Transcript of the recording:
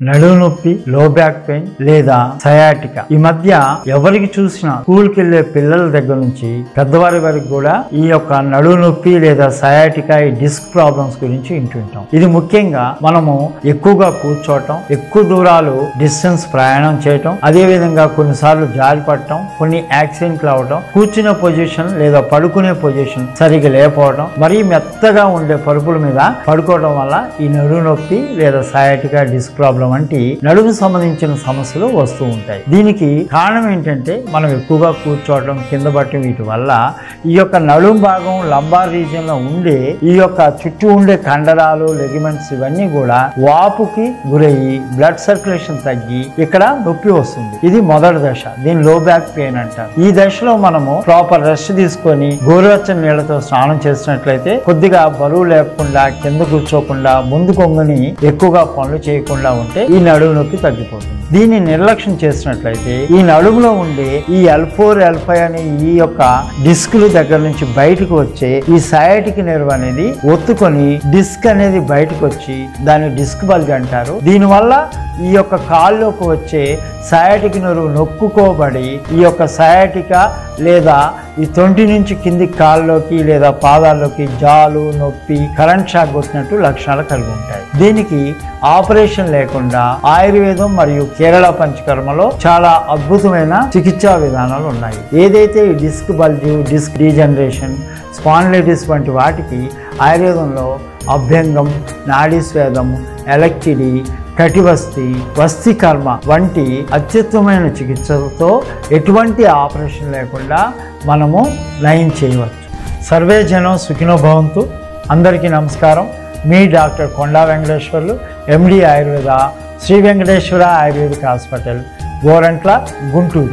నడుము నొప్పి, లో బ్యాక్ పెయిన్ లేదా సయాటికా. ఈ మధ్య ఎవరికి చూసినా స్కూల్కి వెళ్లే పిల్లల దగ్గర నుంచి పెద్దవారి వరకు కూడా ఈ యొక్క నడుము నొప్పి లేదా సయాటికా, ఈ డిస్క్ ప్రాబ్లమ్స్ గురించి వింటుంటాం. ఇది ముఖ్యంగా మనము ఎక్కువగా కూర్చోవటం, ఎక్కువ దూరాలు డిస్టెన్స్ ప్రయాణం చేయటం, అదే విధంగా కొన్నిసార్లు జారి పడటం, కొన్ని యాక్సిడెంట్లు అవటం, కూర్చునే పొజిషన్ లేదా పడుకునే పొజిషన్ సరిగా లేకపోవడం, మరీ మెత్తగా ఉండే పరుపుల మీద పడుకోవడం వల్ల ఈ నడుము నొప్పి లేదా సయాటికా, డిస్క్ ప్రాబ్లం వంటి నడుము సంబంధించిన సమస్యలు వస్తూ ఉంటాయి. దీనికి కారణం ఏంటంటే మనం ఎక్కువగా కూర్చోవడం, కింద పట్టడం, వీటి వల్ల ఈ యొక్క నడుము భాగం లంబార్ రీజియన్ లో ఉండే ఈ యొక్క చుట్టూ ఉండే కండరాలు, లెగిమెంట్స్ ఇవన్నీ కూడా వాపుకి గురయ్యి బ్లడ్ సర్క్యులేషన్ తగ్గి ఇక్కడ నొప్పి వస్తుంది. ఇది మొదటి దశ. దీని లో బ్యాక్ పెయిన్ అంటారు. ఈ దశలో మనము ప్రాపర్ రెస్ట్ తీసుకొని గోరువెచ్చని నీళ్లతో స్నానం చేసినట్లయితే కొద్దిగా బరువు లేకుండా, కింద కూర్చోకుండా, ముందు కొంగుని ఎక్కువగా పనులు చేయకుండా ఉంటే ఈ నడుము నొప్పి తగ్గిపోతుంది. దీన్ని నిర్లక్ష్యం చేసినట్లయితే ఈ నడుములో ఉండే ఈ L4, L5 అనే ఈ యొక్క డిస్కుల దగ్గర నుంచి బయటకు వచ్చే ఈ సయాటిక్ నెర్వ్ అనేది ఒత్తుకొని డిస్క్ అనేది బయటకు వచ్చి దాన్ని డిస్క్ బల్జ్ అంటారు. దీనివల్ల ఈ యొక్క కాల్లోకి వచ్చే సయాటిక్ నెర్వ్ నొక్కుకోబడి ఈ యొక్క సయాటికా లేదా ఈ తొంటి నుంచి కింది కాల్లోకి లేదా పాదాల్లోకి జాలు, నొప్పి, కరెంట్ షాక్ కొట్టినట్టు లక్షణాలు కలిగి ఉంటాయి. దీనికి ఆపరేషన్ లేకుండా ఆయుర్వేదం మరియు కేరళ పంచకర్మలో చాలా అద్భుతమైన చికిత్సా విధానాలు ఉన్నాయి. ఏదైతే ఈ disc bulge, disc degeneration, spondylitis వంటి వాటికి ఆయుర్వేదంలో అభ్యంగం, నాడీ స్వేదం, ఎలక్టిడి, కటివస్తి, వస్తికర్మ వంటి అత్యుత్తమైన చికిత్సలతో ఎటువంటి ఆపరేషన్ లేకుండా మనము నయం చేయవచ్చు. సర్వే జనం సుఖినో భవంతు. అందరికీ నమస్కారం. మీ doctor Konda Venkateswarlu, MD Ayurveda, Shri Venkateswara Ayurvedic hospital, Gorantla, Guntur.